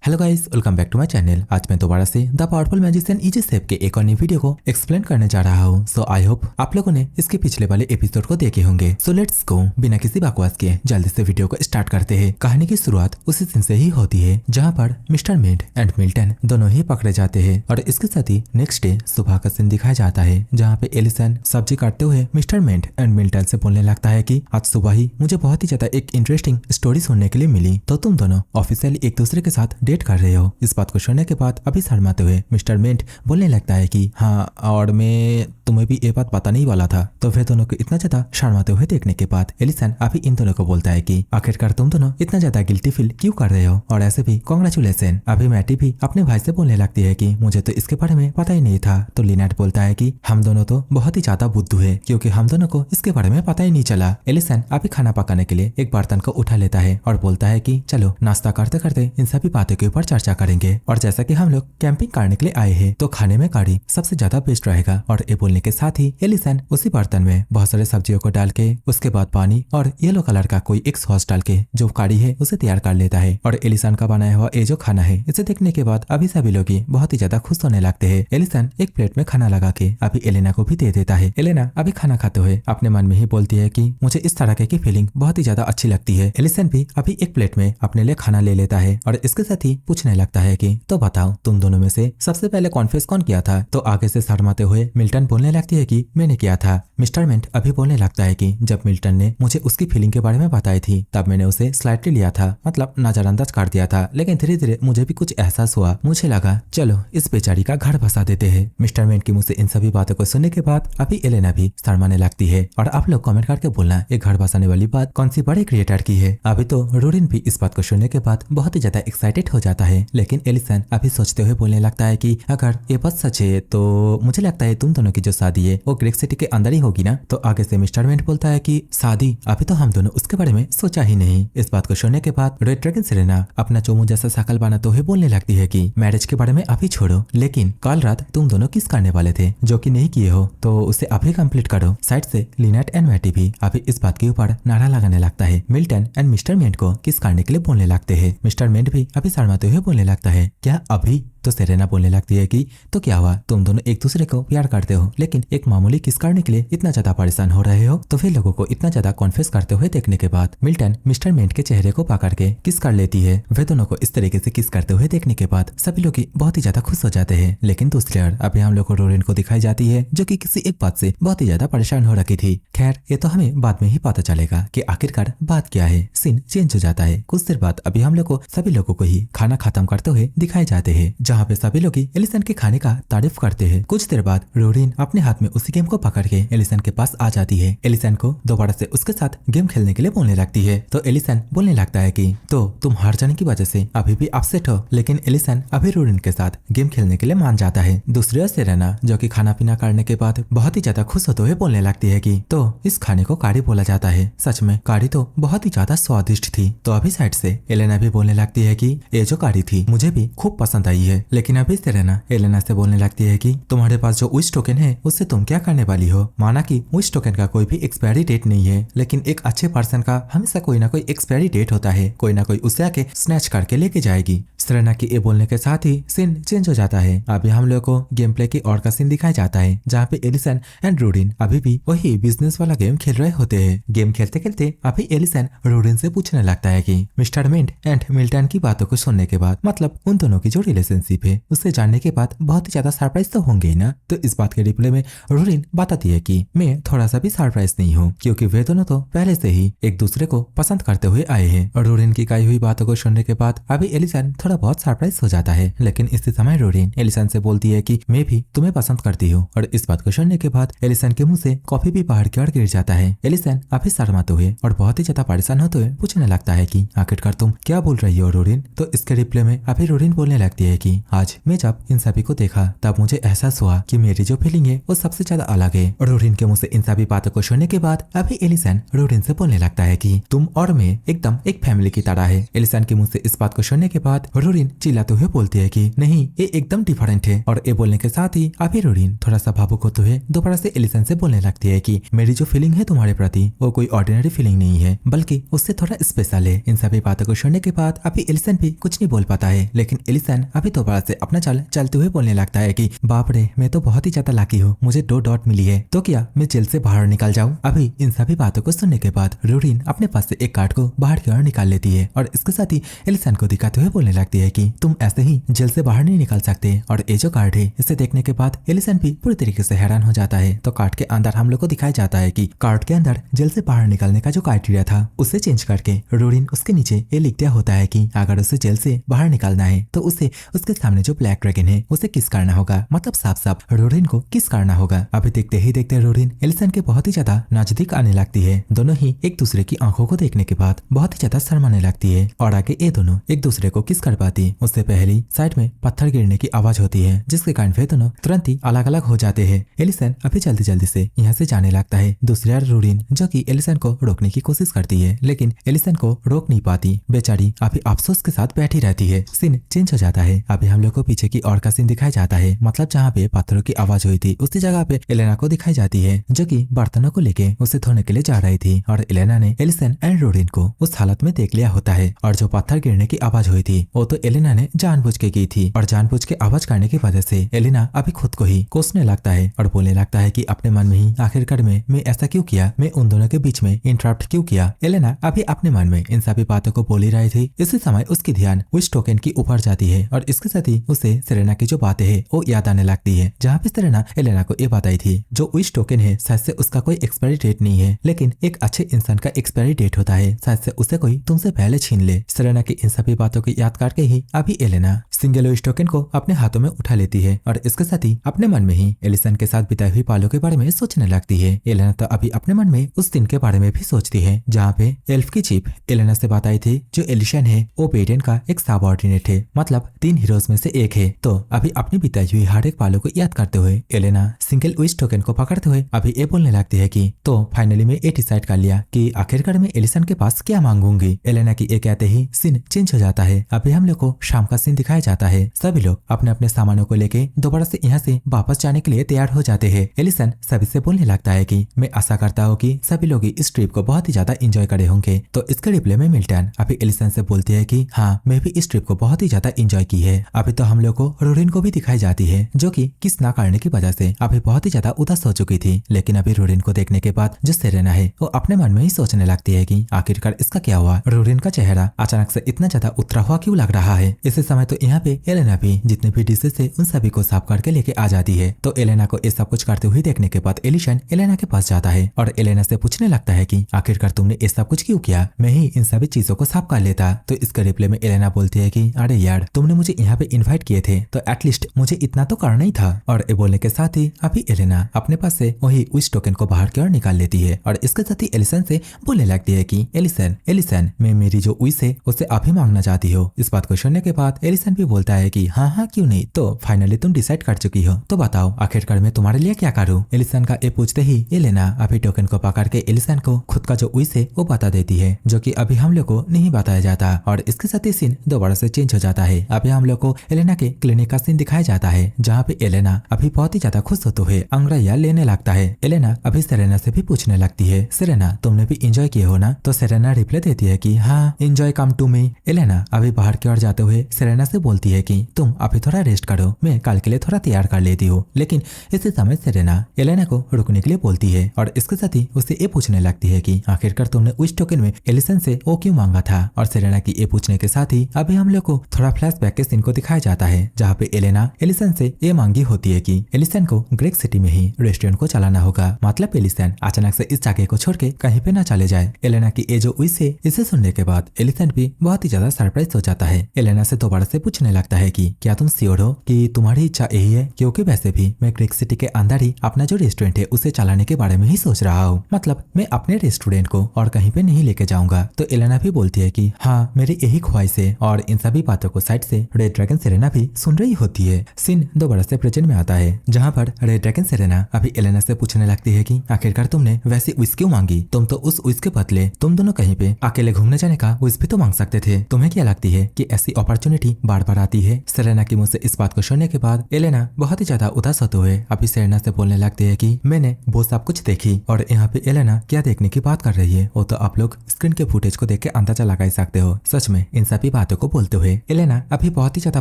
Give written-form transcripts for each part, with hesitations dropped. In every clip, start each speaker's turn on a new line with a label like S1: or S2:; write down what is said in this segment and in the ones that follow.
S1: Hello guys, welcome back to my channel. आज मैं दोबारा से the powerful magician easy chef के एक और नई वीडियो को एक्सप्लेन करने जा रहा हूँ। सो आई होप आप लोगों ने इसके पिछले वाले एपिसोड को देखे होंगे। सो लेट्स गो, बिना किसी बकवास के जल्दी से वीडियो को स्टार्ट करते हैं। कहानी की शुरुआत उसी दिन से ही होती है जहाँ पर मिस्टर मिड एंड मिल्टन दोनों ही पकड़े जाते हैं और इसके साथ ही नेक्स्ट डे सुबह का सीन दिखाया जाता है जहाँ पे एलिसन सब्जी काटते हुए मिस्टर मिड एंड मिल्टन से बोलने लगता है कि आज सुबह ही मुझे बहुत ही ज्यादा एक इंटरेस्टिंग स्टोरी सुनने के लिए मिली, तो तुम दोनों ऑफिशियली एक दूसरे के साथ डेट कर रहे हो। इस बात को सुनने के बाद अभी शर्माते हुए मिस्टर मिंट बोलने लगता है कि हाँ, और मैं तुम्हें भी ये बात बताने ही वाला था। तो फिर दोनों को इतना ज्यादा शर्माते हुए देखने के बाद एलिसन अभी इन दोनों को बोलता है कि आखिरकार तुम दोनों इतना ज्यादा गिल्टी फील क्यों कर रहे हो, और ऐसे भी कांग्रेचुलेशन। अभी मैटी भी अपने भाई से बोलने लगती है कि मुझे तो इसके बारे में पता ही नहीं था। तो लिनेट बोलता है कि हम दोनों तो बहुत ही ज्यादा बुद्धू है क्योंकि हम दोनों को इसके बारे में पता ही नहीं चला। एलिसन अभी खाना पकाने के लिए एक बर्तन को उठा लेता है और बोलता है कि चलो नाश्ता करते करते इन सभी बातों के ऊपर चर्चा करेंगे, और जैसा कि हम लोग कैंपिंग करने के लिए आए हैं तो खाने में कढ़ी सबसे ज्यादा बेस्ट रहेगा। और ये बोलने के साथ ही एलिसन उसी बर्तन में बहुत सारे सब्जियों को डाल के उसके बाद पानी और येलो कलर का कोई एक सॉस डाल के जो कढ़ी है उसे तैयार कर लेता है। और एलिसन का बनाया हुआ ये जो खाना है इसे देखने के बाद अभी सभी लोग बहुत ही ज्यादा खुश होने लगते हैं। एलिसन एक प्लेट में खाना लगा के अभी एलेना को भी दे देता है। एलेना अभी खाना खाते हुए अपने मन में ही बोलती है कि मुझे इस तरह की फीलिंग बहुत ही ज्यादा अच्छी लगती है। एलिसन भी अभी एक प्लेट में अपने लिए खाना ले लेता है और इसके साथ ही पूछने लगता है कि तो बताओ तुम दोनों में से सबसे पहले कॉन्फेस कौन किया था। तो आगे से शर्माते हुए मिल्टन बोलने लगती है कि मैंने किया था। मिस्टर मिंट अभी बोलने लगता है कि जब मिल्टन ने मुझे उसकी फीलिंग के बारे में बताई थी तब मैंने उसे स्लाइटली लिया था, मतलब नजरअंदाज कर दिया था, लेकिन धीरे धीरे मुझे भी कुछ एहसास हुआ। मुझे लगा चलो इस बेचारी का घर बसा देते हैं। मिस्टर मिंट की मुंह से इन सभी बातों को सुनने के बाद अभी एलेना भी शर्माने लगती है। और आप लोग कमेंट करके बोलना एक घर बसाने वाली बात कौन सी बड़े क्रिएटर की है। अभी तो रूडिन भी इस बात को सुनने के बाद बहुत ही ज्यादा एक्साइटेड हो जाता है, लेकिन एलिसन अभी सोचते हुए बोलने लगता है कि अगर ये बात सच है तो मुझे लगता है तुम दोनों की जो शादी है वो ग्रेक सिटी के अंदर ही होगी ना। तो आगे से मिस्टर मिंट बोलता है कि शादी, अभी तो हम दोनों उसके बारे में सोचा ही नहीं। इस बात को सुनने के बाद रेड ड्रैगन सेरेना अपना चोमू जैसा शकल बनाते हुए बोलने लगती है कि मैरिज के बारे में अभी छोड़ो, लेकिन कल रात तुम दोनों किस करने वाले थे जो कि नहीं किए हो तो उसे अभी कंप्लीट करो। साइड से लिनेट एंड मैटी भी अभी इस बात के ऊपर नारा लगाने लगता है। मिल्टन एंड मिस्टर मिंट को किस करने के लिए बोलने लगते हैं। मिस्टर मिंट भी अभी शर्माते हुए बोलने लगता है क्या अभी। तो सेरेना बोलने लगती है कि तो क्या हुआ, तुम दोनों एक दूसरे को प्यार करते हो लेकिन एक मामूली किस करने के लिए इतना ज्यादा परेशान हो रहे हो। तो फिर लोगों को इतना ज्यादा कॉन्फेस करते हुए देखने के बाद मिल्टन मिस्टर मिंट के चेहरे को पकड़ के किस कर लेती है। वे दोनों को इस तरीके से किस करते हुए देखने के बाद सभी लोग बहुत ही ज्यादा खुश हो जाते हैं। लेकिन दूसरी ओर अभी हम लोग को रोरिन को दिखाई जाती है जो कि किसी एक बात से बहुत ही ज्यादा परेशान हो रखी थी। खैर ये तो हमें बाद में ही पता चलेगा कि आखिरकार बात क्या है। सीन चेंज हो जाता है। कुछ देर बाद अभी हम लोग को सभी लोगों को ही खाना खत्म करते हुए दिखाए जाते हैं जहाँ पे सभी लोग एलिसन के खाने का तारीफ करते हैं। कुछ देर बाद रोरिन अपने हाथ में उसी गेम को पकड़ के एलिसन के पास आ जाती है। एलिसन को दोबारा से उसके साथ गेम खेलने के लिए बोलने लगती है। तो एलिसन बोलने लगता है कि तो तुम हार जाने की वजह से अभी भी अपसेट हो, लेकिन एलिसन अभी रोरिन के साथ गेम खेलने के लिए मान जाता है। दूसरी ओर सेरेना जो कि खाना पीना करने के बाद बहुत ही ज्यादा खुश होते हुए बोलने लगती है कि तो इस खाने को कारी बोला जाता है। सच में कारी तो बहुत ही ज्यादा स्वादिष्ट थी। तो अभी साइड से एलेना भी बोलने लगती है कि ये जो कारी थी मुझे भी खूब पसंद आई है। लेकिन अभी सेरेना एलेना से बोलने लगती है कि तुम्हारे पास जो विश टोकन है उससे तुम क्या करने वाली हो। माना कि विश टोकन का कोई भी एक्सपायरी डेट नहीं है, लेकिन एक अच्छे पर्सन का हमेशा कोई ना कोई एक्सपायरी डेट होता है, कोई ना कोई उसे आके स्नैच करके लेके जाएगी। सेरेना की ये बोलने के साथ ही सीन चेंज हो जाता है। अभी हम लोग को गेम प्ले की और का सीन दिखाया जाता है जहाँ पे एलिसन एंड रूडिन अभी भी वही बिजनेस वाला गेम खेल रहे होते हैं। गेम खेलते खेलते अभी एलिसन रूडिन से पूछने लगता है कि मिस्टर मिंट एंड मिल्टन की बातों को सुनने के बाद, मतलब उन दोनों की जो रिलेशनशिप है उससे जानने के बाद बहुत ही ज्यादा सरप्राइज तो होंगे ही ना। तो इस बात के रिप्लाई में रूडिन बताती है कि मैं थोड़ा सा भी सरप्राइज नहीं हूँ क्योंकि वे दोनों तो पहले से ही एक दूसरे को पसंद करते हुए आए हैं। और रूडिन की कही हुई बातों को सुनने के बाद अभी एलिसन थोड़ा बहुत सरप्राइज हो जाता है, लेकिन इसी समय रूडिन एलिसन से बोलती है कि मैं भी तुम्हें पसंद करती हूँ। और इस बात को सुनने के बाद एलिसन के मुंह से कॉफी भी बाहर की ओर गिर जाता है। एलिसन अभी शर्माते हुए और बहुत ही ज्यादा परेशान होते हुए पूछने लगता है कि आखिरकार तुम क्या बोल रही हो रूडिन। तो इसके रिप्लाई में अभी रूडिन बोलने लगती है कि आज मैं जब इन सभी को देखा तब मुझे एहसास हुआ कि मेरी जो फीलिंग है वो सबसे ज्यादा अलग है। और रूडिन के मुंह से इन सभी बातों को सुनने के बाद अभी एलिसन रूडिन से बोलने लगता है कि तुम और मैं एकदम एक फैमिली की तरह है। एलिसन के मुंह से इस बात को सुनने के बाद रोरिन चिल्लाते हुए बोलती है कि नहीं, ये एकदम डिफरेंट है। और ये बोलने के साथ ही अभी रोरिन थोड़ा सा भावुक होते हुए दोबारा से एलिसन से बोलने लगती है कि मेरी जो फीलिंग है तुम्हारे प्रति वो कोई ऑर्डिनरी फीलिंग नहीं है, बल्कि उससे थोड़ा स्पेशल है। इन सभी बातों को सुनने के बाद अभी एलिसन भी कुछ नहीं बोल पाता है, लेकिन एलिसन अभी दोबारा से अपना चलते हुए बोलने लगता है कि बाप रे, मैं तो बहुत ही ज्यादा लाकी हूँ, मुझे 2 डॉट मिली है, तो क्या मैं जेल से बाहर निकल जाऊँ। अभी इन सभी बातों को सुनने के बाद रोरिन अपने पास से एक कार्ड को बाहर की ओर निकाल लेती है और इसके साथ ही एलिसन को दिखाते हुए बोलने लगती है कि तुम ऐसे ही जेल से बाहर नहीं निकल सकते। और ये जो कार्ड है इसे देखने के बाद एलिसन भी पूरी तरीके से हैरान हो जाता है। तो कार्ड के अंदर हम लोग को दिखाया जाता है कि कार्ड के अंदर जेल से बाहर निकलने का जो क्राइटेरिया था उसे चेंज करके रोरिन उसके नीचे ये लिख दिया होता है कि अगर उसे जेल से बाहर निकलना है तो उसे उसके सामने जो ब्लैक ड्रैगन है उसे किस करना होगा, मतलब साफ साफ रोरिन को किस करना होगा। अभी देखते ही देखते रोरिन एलिसन के बहुत ही ज्यादा नजदीक आने लगती है। दोनों ही एक दूसरे की आंखों को देखने के बाद बहुत ही ज्यादा शर्माने लगती है और आगे ये दोनों एक दूसरे को किस कर पाती। उससे पहले साइड में पत्थर गिरने की आवाज होती है, जिसके कारण वे दोनों तुरंत ही अलग अलग हो जाते हैं। एलिसन अभी जल्दी जल्दी से यहाँ से जाने लगता है। दूसरी ओर रोरिन जो कि एलिसन को रोकने की कोशिश करती है, लेकिन एलिसन को रोक नहीं पाती। बेचारी अभी अफसोस के साथ बैठी रहती है। सीन चेंज हो जाता है। अभी हम लोग को पीछे की ओर का सीन दिखाया जाता है, मतलब जहाँ पे पत्थरों की आवाज हुई थी उसी जगह पे एलेना को दिखाई जाती है, जो कि बर्तनों को लेके उसे धोने के लिए जा रही थी। और एलेना ने एलिसन एंड रोरिन को उस हालत में देख लिया होता है। और जो पत्थर गिरने की आवाज हुई थी वो तो एलेना ने जानबूझ के की थी, और जानबूझ के आवाज करने की वजह से एलेना अभी खुद को ही कोसने लगता है और बोलने लगता है कि अपने मन में ही आखिरकार में मैं ऐसा क्यों किया, मैं उन दोनों के बीच में इंटरप्ट क्यों किया। एलेना अभी अपने मन में इन सभी बातों को बोल ही रही थी। इसी समय उसकी ध्यान विश टोकन की ऊपर जाती है और इसके साथ ही उसे सेरेना की जो बातें हैं वो याद आने लगती है, जहाँ पे सेरेना एलेना को ये बताई थी जो विश टोकन है शायद से उसका कोई एक्सपायरी डेट नहीं है, लेकिन एक अच्छे इंसान का एक्सपायरी डेट होता है, शायद से उसे कोई तुमसे पहले छीन ले। सेरेना की इन सभी बातों को याद करके ही अभी एलेना सिंगल विश टोकन को अपने हाथों में उठा लेती है और इसके साथ ही अपने मन में ही एलिसन के साथ बिताई हुई पालों के बारे में सोचने लगती है। एलेना तो अभी अपने मन में उस दिन के बारे में भी सोचती है जहाँ पे एल्फ की चीफ एलेना से बताई थी जो एलिशन है वो बेडेन का एक सबऑर्डिनेट है, मतलब 3 हीरोज में से एक है। तो अभी अपनी बिताई हुई हर एक पालों को याद करते हुए एलेना सिंगल विश टोकन को पकड़ते हुए अभी ये बोलने लगती है कि तो फाइनली मैं ये डिसाइड कर लिया कि आखिरकार मैं एलिसन के पास क्या मांगूंगी। एलेना की ये कहते ही सीन चेंज हो जाता है। अभी हम लोग को शाम का सीन दिखाया जाता है। सभी लोग अपने अपने सामानों को लेके दोबारा से यहाँ से वापस जाने के लिए तैयार हो जाते हैं। एलिसन सभी से बोलने लगता है कि मैं आशा करता हूँ कि सभी लोग इस ट्रिप को बहुत ही ज्यादा एंजॉय करे होंगे। तो इसके रिप्लाई में मिल्टन अभी एलिसन से बोलती है कि हाँ, मैं भी इस ट्रिप को बहुत ही ज्यादा एंजॉय की है। अभी तो हम लोग को रोरिन को भी दिखाई जाती है जो कि किस ना करने की वजह से अभी बहुत ही ज्यादा उदास हो चुकी थी, लेकिन अभी रोरिन को देखने के बाद जो सेरेना है वो अपने मन में ही सोचने लगती है कि आखिरकार इसका क्या हुआ। रोरिन का चेहरा अचानक से इतना ज्यादा उतरा हुआ क्यों लग रहा है। इसी समय तो यहाँ पे एलेना भी जितने भी डिशेस थे उन सभी को साफ करके लेके आ जाती है। तो एलेना को ये सब कुछ करते हुए देखने के बाद एलिशन एलेना के पास जाता है और एलेना से पूछने लगता है कि आखिरकार तुमने ये सब कुछ क्यों किया, मैं ही इन सभी चीजों को साफ कर लेता। तो इसके रिप्लाई में एलेना बोलती है कि अरे यार, तुमने मुझे यहाँ पे इन्वाइट किए थे तो एटलीस्ट मुझे इतना तो करना ही था। और ये बोलने के साथ ही अभी एलेना अपने पास से वही विश टोकन को बाहर की ओर निकाल लेती है और इसके साथ ही एलिसन से बोलने लगती है कि एलिसन मैं मेरी जो विश है उसे अभी मांगना चाहती हो। इस बात को सुनने के बाद एलिसन भी बोलता है कि हाँ हाँ क्यों नहीं, तो फाइनली तुम डिसाइड कर चुकी हो, तो बताओ आखिरकार मैं तुम्हारे लिए क्या करूँ। एलिसन का ये पूछते ही एलेना अभी टोकन को पकड़ के एलिसन को खुद का जो विश है वो बता देती है, जो कि अभी हम लोग को नहीं बताया जाता। और इसके साथ ही सीन दोबारा से चेंज हो जाता है। अभी हम लोग को एलेना के क्लिनिक का सीन दिखाया जाता है, जहाँ पे एलेना अभी बहुत ही ज्यादा खुश होते हुए अंग्रेया लेने लगता है। एलेना अभी सेरेना से भी पूछने लगती है, सेरेना तुमने भी एंजॉय किए हो ना। तो सेरेना रिप्लाई देती है कि हाँ, enjoy come to me. Elena अभी बाहर की ओर जाते हुए सेरेना से बोलती है कि तुम अभी थोड़ा रेस्ट करो, मैं कल के लिए थोड़ा तैयार कर लेती हूँ। लेकिन इसी समय सेरेना एलेना को रुकने के लिए बोलती है और इसके साथ ही उससे ये पूछने लगती है कि आखिरकार तुमने विश टोकन में एलिसन से वो क्यों मांगा था। और सेरेना की ये पूछने के साथ ही अभी हम लोग को थोड़ा फ्लैशबैक के सीन को दिखाया जाता है, जहाँ पे एलेना एलिसन से ये मांगी होती है कि एलिसन को ग्रेग सिटी में ही रेस्टोरेंट को चलाना होगा, मतलब एलिसन अचानक से इस जगह को छोड़ के कहीं पे ना चले जाए। एलेना की ये जो विश है इसे सुनने के बाद एलिसन भी बहुत ही ज्यादा सरप्राइज हो जाता है। एलेना से दोबारा से पूछने पूछने लगता है कि क्या तुम श्योर हो कि तुम्हारी इच्छा यही है, क्योंकि वैसे भी मैं क्रिक सिटी के अंदर ही अपना जो रेस्टोरेंट है उसे चलाने के बारे में ही सोच रहा हूँ। मतलब मैं अपने रेस्टोरेंट को और कहीं पे नहीं लेके जाऊंगा। तो एलेना भी बोलती है कि हाँ मेरी यही ख्वाहिश है, और इन सभी बातों को साइड से रेड ड्रैगन सेरेना भी सुन रही होती है। सीन दोबारा से प्रेजेंट में आता है, जहाँ पर रेड ड्रैगन सेरेना अभी एलेना से पूछने लगती है कि आखिरकार तुमने वैसी विश क्यों मांगी? तुम तो उस विश के बदले तुम दोनों कहीं पे अकेले घूमने जाने का विश भी तो मांग सकते थे। तुम्हें क्या लगती है कि ऐसी अपॉर्चुनिटी बार बार आती है? सेरेना की मुंह से इस बात को सुनने के बाद एलेना बहुत ही ज्यादा उदास होते हुए अभी सेरेना से बोलने लगती है कि मैंने वो सब कुछ देखी, और यहाँ पे एलेना क्या देखने की बात कर रही है वो तो आप लोग स्क्रीन के फुटेज को देख के अंदाजा लगा ही सकते हो। सच में इन सभी बातों को बोलते हुए एलेना अभी बहुत ही ज्यादा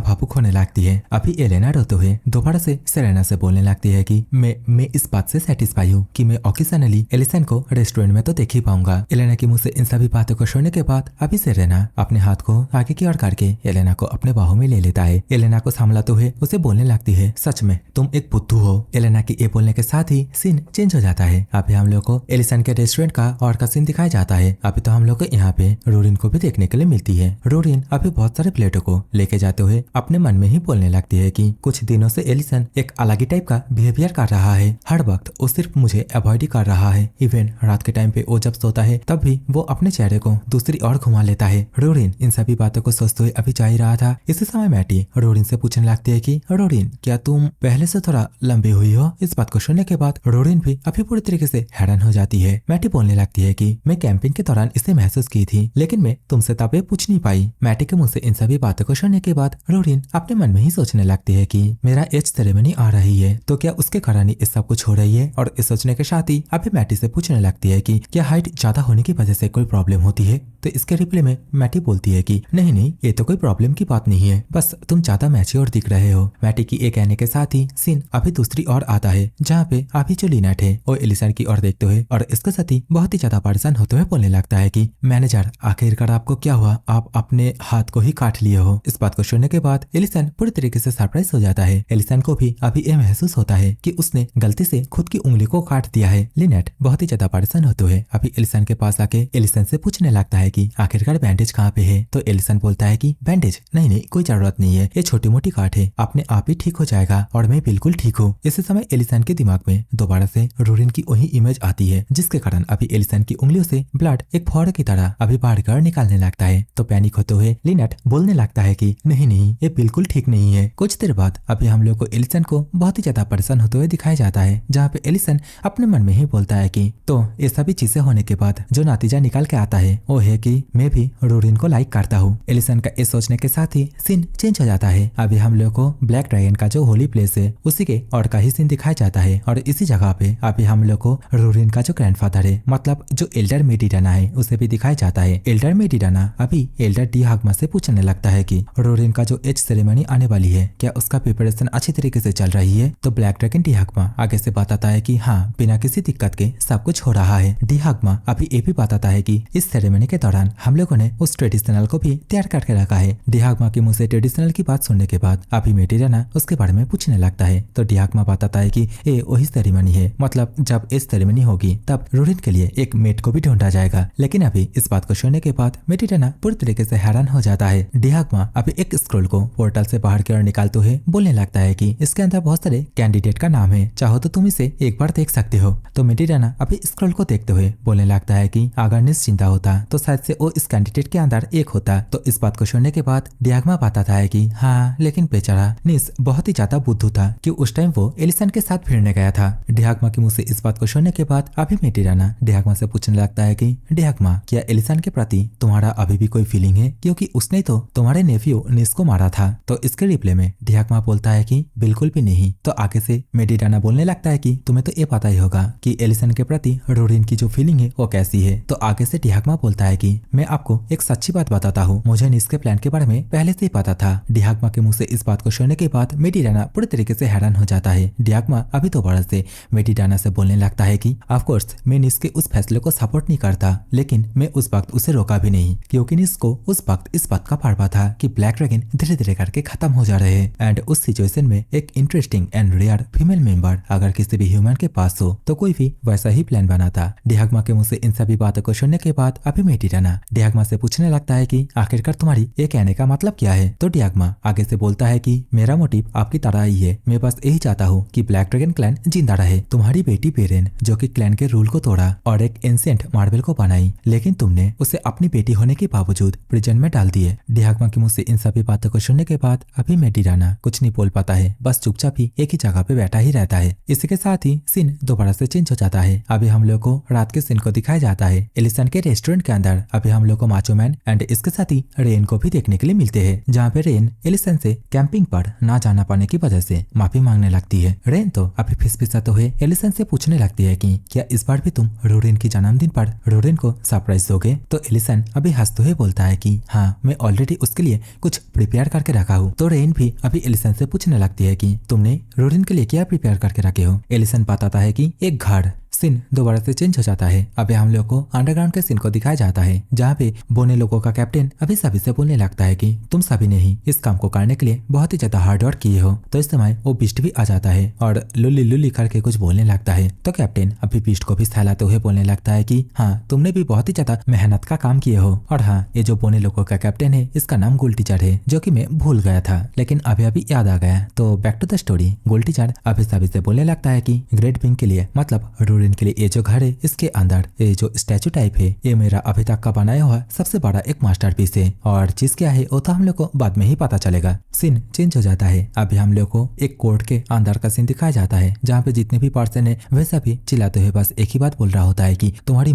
S1: भावुक होने लगती है। अभी एलेना रोते हुए दोबारा से सेरेना से बोलने लगती है कि मैं इस बात से सेटिस्फाई हूँ कि मैं ओकेजनली एलिसन को रेस्टोरेंट में तो देख ही पाऊंगा। एलेना की मुंह से इन सभी बातों को सुनने के बाद अभी सेरेना अपने हाथ को आगे की ओर करके एलेना को अपने बाहों में ले लेता है। एलेना को संभलाते हुए उसे बोलने लगती है, सच में तुम एक बुद्धू हो। एलेना के ये बोलने के साथ ही सीन चेंज हो जाता है। अभी हम लोग को एलिसन के रेस्टोरेंट का और का सीन दिखाया जाता है। अभी तो हम लोग को यहाँ पे रोरिन को भी देखने के लिए मिलती है। रोरिन अभी बहुत सारे प्लेटों को लेके जाते हुए अपने मन में ही बोलने लगती है कि कुछ दिनों से एलिसन एक अलग ही टाइप का बिहेवियर कर रहा है। हर वक्त वो सिर्फ मुझे अवॉइड ही कर रहा है। इवन रात के टाइम पे वो जब सोता है तब भी वो अपने चेहरे को दूसरी ओर घुमा लेता है। रोरिन इन सभी बातों को सोचते हुए अभी जा ही रहा था। इसी समय मैटी रोरिन से पूछने लगती है कि रोरिन क्या तुम पहले से थोड़ा लंबी हुई हो? इस बात को सुनने के बाद रोरिन भी अभी पूरी तरीके से हैरान हो जाती है। मैटी बोलने लगती है कि मैं कैंपिंग के दौरान इसे महसूस की थी, लेकिन मैं तुमसे तब पूछ नहीं पाई। मैटी के मुंह से इन सभी बातों को सुनने के बाद रोरिन अपने मन में ही सोचने लगती है कि मेरा एज सेरेमनी आ रही है तो क्या उसके कारण इस सब कुछ हो रही है। और इस सोचने के साथ ही अभी मैटी से पूछने लगती है कि क्या हाइट ज्यादा होने की वजह से कोई प्रॉब्लम होती है? तो इसके रिप्लाई में मैटी बोलती है कि नहीं ये तो कोई प्रॉब्लम की बात नहीं है, बस तुम ज्यादा मैच्योर दिख रहे हो। मैटी की ये कहने के साथ ही सीन अभी दूसरी ओर आता है, जहाँ पे अभी जो लिनेट है वो एलिसन की ओर देखते हुए और इसके साथ ही बहुत ही ज्यादा परेशान होते हुए बोलने लगता है कि मैनेजर आखिरकार आपको क्या हुआ? आप अपने हाथ को ही काट लिए हो। इस बात को सुनने के बाद एलिसन पूरी तरीके से सरप्राइज हो जाता है। एलिसन को भी अभी ये महसूस होता है कि उसने गलती से खुद की उंगली को काट दिया है। लिनेट बहुत ही ज्यादा परेशान होते हुए अभी एलिसन के पास आके एलिसन से पूछने लगता है कि आखिरकार बैंडेज कहाँ पे है? तो एलिसन बोलता है कि बैंडेज नहीं कोई जरूरत नहीं है, ये छोटी मोटी काट है, अपने आप ही ठीक हो जाएगा और मैं बिल्कुल ठीक हूँ। इसी समय एलिसन के दिमाग में दोबारा से रोरिन की वही इमेज आती है, जिसके कारण अभी एलिसन की उंगलियों से ब्लड एक फौरे की तरह अभी बाहर कर निकालने लगता है। तो पैनिक होते हुए लिनेट बोलने लगता है कि नहीं ये बिल्कुल ठीक नहीं है। कुछ देर बाद अभी हम लोग को एलिसन को बहुत ही ज्यादा परेशान होते हुए दिखाया जाता है, जहाँ पे एलिसन अपने मन में ही बोलता है कि तो ये सभी चीजें होने के बाद जो नतीजा निकाल के आता है वो है कि मैं भी रोरिन को लाइक करता हूँ। एलिसन का इस सोचने के साथ ही सीन चेंज हो जाता है। अभी हम लोग को ब्लैक ड्रैगन का जो होली प्लेस है उसी के और का ही सीन दिखाया जाता है, और इसी जगह पे अभी हम लोग को रोरिन का जो ग्रैंडफादर है मतलब जो एल्डर मेडिडाना है उसे भी दिखाया जाता है। एल्डर मेडिडाना अभी एल्डर डिहाग्मा से पूछने लगता है कि रोरिन का जो एज सेरेमनी आने वाली है क्या उसका प्रिपरेशन अच्छी तरीके से चल रही है? तो ब्लैक ड्रैगन डिहाग्मा आगे से बताता है कि हाँ बिना किसी दिक्कत के सब कुछ हो रहा है। डिहाग्मा अभी ये भी बताता है कि इस सेरेमनी के दौरान हम लोगों ने उस ट्रेडिशनल को भी तैयार करके रखा है। डिहाग्मा के मुंह से ट्रेडिशनल की बात सुनने के बाद अभी मेडिडाना उसके बारे में पूछने लगता है। तो डिहाग्मा बताता है कि ये वही सेरेमनी है, मतलब जब इस सेरेमनी होगी तब रोरिन के लिए एक मेट को भी ढूंढा जाएगा। लेकिन अभी इस बात को सुनने के बाद मेडिडाना पूरी तरीके से हैरान हो जाता है। डिहाग्मा अभी एक स्क्रोल को पोर्टल से बाहर की ओर निकालते हुए बोलने लगता है कि इसके अंदर बहुत सारे कैंडिडेट का नाम है, चाहो तो तुम इसे एक बार देख सकते हो। तो मेडिडाना अभी स्क्रोल को देखते हुए बोलने लगता है कि अगर निश्चिंता होता तो शायद से वो इस कैंडिडेट के अंदर एक होता। तो इस बात को सुनने के बाद डिहाग्मा बताता है कि हाँ लेकिन बेचारा निस बहुत ही ज्यादा बुद्धू था कि उस टाइम वो एलिसन के साथ फिरने गया था। डिहाग्मा के मुंह से इस बात को सुनने के बाद अभी मेडिडाना डिहाग्मा से पूछने लगता है कि डिहाग्मा क्या एलिसन के प्रति तुम्हारा अभी भी कोई फीलिंग है, क्योंकि उसने तो तुम्हारे नेफ्यू निस को मारा था। तो इसके रिप्लाई में डिहाग्मा बोलता है कि बिल्कुल भी नहीं। तो आगे से मेडिडाना बोलने लगता है कि तुम्हें तो ये पता ही होगा कि एलिसन के प्रति रोरिन की जो फीलिंग है वो कैसी है। तो आगे से डिहाग्मा बोलता है कि मैं आपको एक सच्ची बात बताता हूँ, मुझे निस के प्लान के बारे में पहले से ही पता था। डिहाग्मा के मुंह से इस बात को सुनने के बाद मेडिडाना पूरी तरीके से हैरान हो जाता है। डिहाग्मा अभी दोबारा से मेडिडाना से बोलने लगता है कि ऑफ कोर्स मैं निस के उस फैसले को सपोर्ट नहीं करता, लेकिन मैं उस वक्त उसे रोका भी नहीं, क्योंकि निस को उस वक्त इस बात का पता था कि ब्लैक ड्रैगन धीरे धीरे करके खत्म हो जा रहे हैं। एंड उस सिचुएशन में एक interesting and rare female member अगर किसी भी ह्यूमन के पास हो तो कोई भी वैसा ही प्लान बनाता। डिहाग्मा के मुंह से इन सभी बातों को सुनने के बाद अभी मेडिडाना डिहाग्मा से पूछने लगता है कि आखिरकार तुम्हारी ये कहने का मतलब क्या है? तो डियागमा आगे से बोलता है कि मेरा मोटिव आपकी तरह ही है, मैं बस यही चाहता हूँ कि ब्लैक ड्रैगन क्लैन जिंदा रहे। तुम्हारी बेटी पेरेन जो कि क्लैन के रूल को तोड़ा और एक एंशिएंट मार्बल को बनाई, लेकिन तुमने उसे अपनी बेटी होने के बावजूद प्रिजन में डाल दिए। डियागमा के मुंह से इन सभी बातों को सुनने के बाद अभी मेडिराना कुछ नहीं बोल पाता है, बस चुपचाप ही एक ही जगह पे बैठा ही रहता है। इसी के साथ ही सीन दोबारा से चेंज हो जाता है। अभी हम लोग को रात के सीन को दिखाया जाता है। एलिसन के रेस्टोरेंट के अंदर अभी हम लोग को माचो मैन एंड इसके साथ ही रेन को भी देखने के लिए मिलते हैं, जहाँ पे रेन एलिसन से कैंपिंग पर ना जाना पाने की वजह से माफी मांगने लगती है। रेन तो अभी फिसफिसाते हुए एलिसन से पूछने लगती है कि क्या इस बार भी तुम रोरिन की जन्मदिन पर रोरिन को सरप्राइज दोगे? तो एलिसन अभी हंसते हुए बोलता है कि हाँ, मैं ऑलरेडी उसके लिए कुछ प्रिपेयर करके रखा हूँ। तो रेन भी अभी एलिसन से पूछने लगती है कि तुमने रोरिन के लिए क्या प्रिपेयर करके रखे हो? एलिसन बताता है कि एक घर। सीन दोबारा से चेंज हो जाता है। अभी हम लोग को अंडरग्राउंड के सीन को दिखाया जाता है, जहाँ पे बोने लोगों का कैप्टन अभी सभी से बोलने लगता है कि तुम सभी ने ही इस काम को करने के लिए बहुत ही ज्यादा हार्ड वर्क किए हो। तो इस समय वो बिस्ट भी आ जाता है और लुल्ली लुल्ली करके कुछ बोलने लगता है। तो कैप्टन अभी बिस्ट को भी सहलाते हुए बोलने लगता है कि हाँ, तुमने भी बहुत ही ज्यादा मेहनत का काम किए हो। और हाँ, ये जो बोने लोगों का कैप्टन है इसका नाम गोल्ड टीचर है, जो कि मैं भूल गया था, लेकिन अभी अभी याद आ गया। तो back to the story. Gold teacher अभी सभी से बोलने लगता है कि ग्रेट पिंक के लिए मतलब रोरिन के लिए ये जो घर है इसके अंदर ये जो स्टैचू टाइप है ये मेरा अभी तक का बनाया हुआ सबसे बड़ा एक मास्टरपीस है, और चीज क्या है वो तो हम लोग को बाद में ही पता चलेगा। सीन चेंज हो जाता है। अभी हम लोग को एक कोर्ट के अंदर का सीन दिखाया जाता है, जहाँ पे जितने भी पर्सन है वे सभी चिल्लाते हुए बस एक ही बात बोल रहा होता है कि तुम्हारी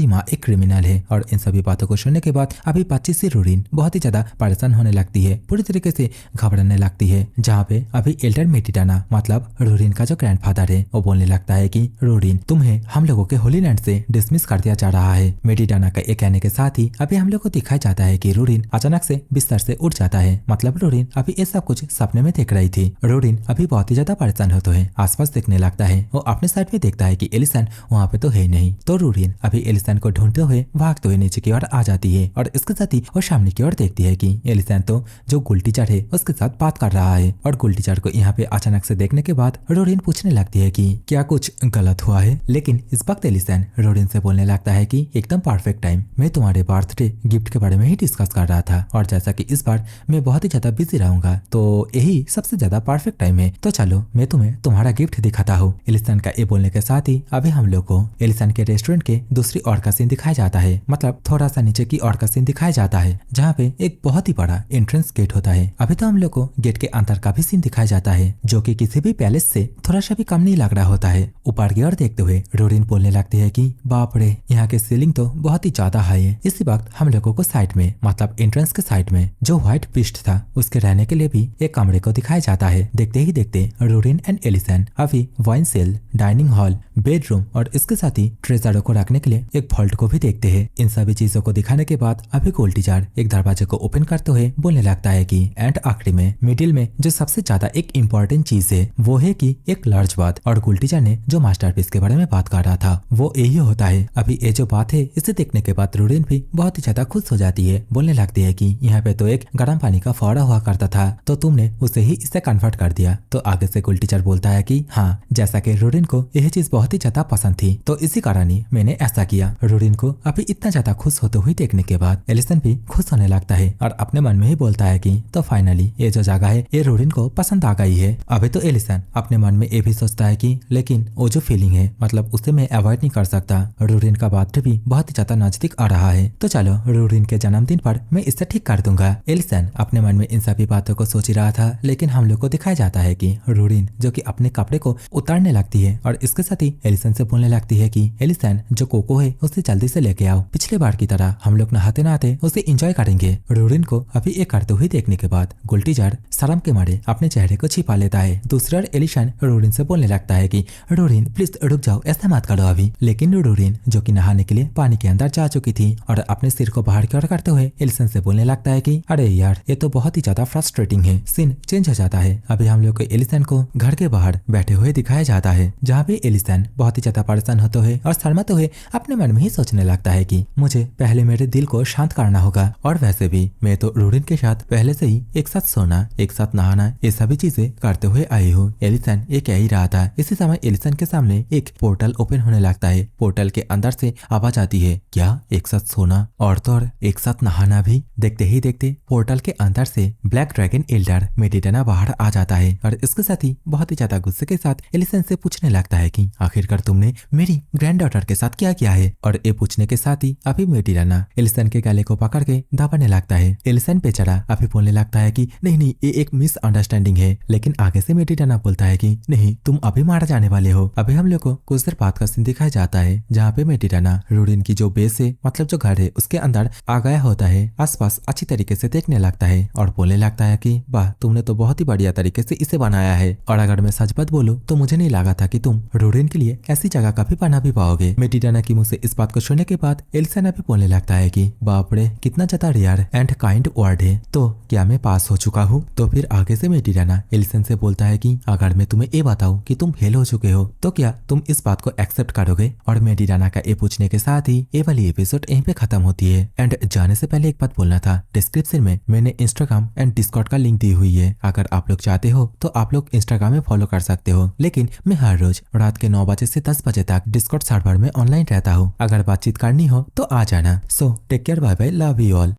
S1: माँ एक क्रिमिनल है। और इन सभी बातों को सुनने के बाद अभी 25 से रोरिन बहुत ही ज्यादा परेशान होने लगती है, पूरी तरीके से घबराने लगती है। जहाँ पे अभी एल्डर मेडिराना मतलब रोरिन का जो ग्रैंडफादर है वो बोलने लगता है कि रोरिन, तुम्हें हम लोगों के होली लैंड से डिसमिस कर दिया जा रहा है। मेडिराना का ये कहने के साथ ही अभी हम लोग को दिखाया जाता है कि रोरिन अचानक से बिस्तर से उठ जाता है। मतलब रोरिन अभी ये सब कुछ सपने में देख रही थी। रोरिन अभी बहुत ही ज्यादा परेशान होते हैं, आसपास देखने लगता है। वो अपने साइड में देखता है कि एलिसन वहाँ पे तो है नहीं। तो रोरिन अभी एलिसन को ढूंढते हुए भागते हुए नीचे की ओर आ जाती है, और इसके साथ ही वो सामने की ओर देखती है कि एलिसन तो जो गोल्ड टीचर है उसके साथ बात कर रहा है। और गोल्ड टीचर को यहाँ पे अचानक से देखने के बाद रोरिन पूछने लगती है कि क्या कुछ गलत हुआ है? लेकिन इस वक्त एलिसन रोरिन से बोलने लगता है कि एकदम परफेक्ट टाइम, मैं तुम्हारे बर्थडे गिफ्ट के बारे में ही डिस्कस कर रहा था, और जैसा कि इस बार मैं बहुत ही ज्यादा बिजी रहूंगा तो यही सबसे ज्यादा परफेक्ट टाइम है। तो चलो मैं तुम्हें तुम्हारा गिफ्ट दिखाता हूँ। एलिसन का ये बोलने के साथ ही अभी हम लोग को एलिसन के रेस्टोरेंट के दूसरी ओर का सीन दिखाया जाता है, मतलब थोड़ा सा नीचे की ओर का सीन दिखाया जाता है, जहाँ पे एक बहुत ही बड़ा एंट्रेंस गेट होता है। अभी तो हम लोग को गेट के अंदर का भी सीन दिखाया जाता है, जो कि किसी भी पैलेस से थोड़ा सा भी कम नहीं लग रहा होता है। ऊपर की ओर देखते हुए रोरिन बोलने लगती है कि बाप रे, यहाँ के सीलिंग तो बहुत ही ज्यादा हाई है। इसी वक्त हम लोगों को साइड में मतलब एंट्रेंस के साइड में जो व्हाइट पिस्ट था उसके रहने के लिए भी एक कमरे को दिखाया जाता है। देखते ही देखते रोरिन एंड एलिसन अभी wine cellar, dining hall, bedroom और इसके साथ ही ट्रेजरों को रखने के लिए एक वॉल्ट को भी देखते हैं। इन सभी चीजों को दिखाने के बाद अभी गोल्ड टीचर एक दरवाजे को ओपन करते हुए बोलने लगता है कि एंड आखिरी में मिडिल में जो सबसे ज्यादा एक इम्पोर्टेंट चीज है वो है कि एक लार्ज बात। और गोल्ड टीचर ने जो मास्टरपीस के बारे में बात कर रहा था वो यही होता है। अभी ये जो बात है इसे देखने के बाद रोरिन भी बहुत ही ज्यादा खुश हो जाती है, बोलने लगती है कि यहाँ पे तो एक गर्म पानी का फौरा हुआ करता था, तो तुमने उसे ही इससे कन्वर्ट कर दिया। तो आगे से गोल्ड टीचर बोलता है कि हाँ, जैसा कि रोरिन को यह चीज बहुत ही ज्यादा पसंद थी तो इसी कारण ही मैंने ऐसा किया। रोरिन को अभी इतना ज्यादा खुश होते हुए देखने के बाद एलिसन भी खुश होने लगता है और अपने मन में ही बोलता है कि तो फाइनली ये जो जगह है ये रोरिन को पसंद आ गई है। अभी तो एलिसन अपने मन में ये भी सोचता है कि लेकिन वो जो फीलिंग है मतलब उसे मैं अवॉइड नहीं कर सकता। रोरिन का बर्थडे भी बहुत ही ज्यादा नजदीक आ रहा है, तो चलो रोरिन के जन्मदिन पर मैं इसे ठीक कर दूंगा। एलिसन अपने मन में इन सभी बातों को सोच ही रहा था, लेकिन हम लोग को दिखाया जाता है कि रोरिन जो कि अपने कपड़े को उतारने लगती है और इसके साथ ही एलिसन से बोलने लगती है कि एलिसन जो कोको है उसे जल्दी से लेके आओ, पिछले बार की तरह हम लोग नहाते नहाते उसे एंजॉय करेंगे। रोरिन को अभी ये करते हुए देखने के बाद गोल्ड टीचर शर्म के मारे अपने चेहरे को छिपा लेता है। दूसरी ओर एलिसन रोरिन से बोलने लगता है कि रोरिन प्लीज रुक जाओ, ऐसा मत करो अभी। लेकिन रोरिन जो कि नहाने के लिए पानी के अंदर जा चुकी थी और अपने सिर को बाहर की ओर करते हुए एलिसन से बोलने लगता है कि अरे यार ये तो बहुत ही ज्यादा फ्रस्ट्रेटिंग है। सीन चेंज हो जाता है। अभी हम लोग को एलिसन को घर के बाहर बैठे हुए दिखाया जाता है, जहाँ पे एलिसन बहुत ही ज्यादा परेशान होते हुए और शर्माते हुए अपने मन में ही सोचने लगता है कि मुझे पहले मेरे दिल को शांत करना होगा, और वैसे भी मैं तो रोरिन के साथ पहले से ही एक साथ सोना, एक साथ नहाना, ये सभी चीजें करते हुए आई हूँ। एलिसन ये कह ही रहा था। इसी समय एलिसन के सामने एक पोर्टल ओपन होने लगता है। पोर्टल के अंदर से आवाज आती है, क्या एक साथ सोना और तो और एक साथ नहाना भी। देखते ही देखते पोर्टल के अंदर से ब्लैक ड्रैगन एल्डर मेडिटेना बाहर आ जाता है और इसके साथ ही बहुत ही ज्यादा गुस्से के साथ एलिसन से पूछने लगता है कि आखिरकार तुमने मेरी ग्रैंड डॉटर के साथ क्या किया है। और ये पूछने के साथ ही अभी मेडिटेना एलिसन के गले को पकड़ के दबाने लगता है। एलिसन बेचारा अभी बोलने लगता है कि नहीं नहीं ये एक मिसअंडरस्टैंडिंग है, लेकिन आगे से मेडिटेना बोलता है कि नहीं तुम अभी मारा जाने वाले हो। अभी हम लोग को कुछ देर बाद का सीन दिखाया जाता है जहाँ पे मेडिटेना रूडिन की जो बेस है मतलब जो घर है उसके अंदर आ गया होता है। आसपास अच्छी तरीके से देखने लगता है और बोलने लगता है कि वाह तुमने तो बहुत ही बढ़िया तरीके से इसे बनाया है, और अगर मैं सच बात बोलूं तो मुझे नहीं लगा था कि तुम रूडिन के लिए ऐसी जगह कभी बना भी पाओगे। मेडिटेना की मुंह से इस बात को सुनने के बाद एलिसन भी बोलने लगता है कि बाप रे कितना ज्यादा रेयर एंड काइंड वर्ड है, तो क्या मैं पास हो चुका हूँ। तो फिर आगे से मेडिटेना एलिसन से बोलता है कि अगर मैं तुम्हें ये बताऊं कि तुम फेल हो चुके हो तो क्या तुम इस बात को एक्सेप्ट करोगे। और मेडिटेना का ये पूछने के साथ ही ये वाली एपिसोड यहीं पे खत्म होती है। एंड जाने से पहले एक बात बोलना था, डिस्क्रिप्शन में मैंने इंस्टाग्राम एंड डिस्कॉर्ड का लिंक दी हुई है, अगर आप लोग चाहते हो तो आप लोग इंस्टाग्राम में फॉलो कर सकते हो। लेकिन मैं हर रोज रात के 9 बजे से 10 बजे तक डिस्कॉर्ड सर्वर में ऑनलाइन रहता हूँ, अगर बातचीत करनी हो तो आ जाना। So take care, bye bye, love you all.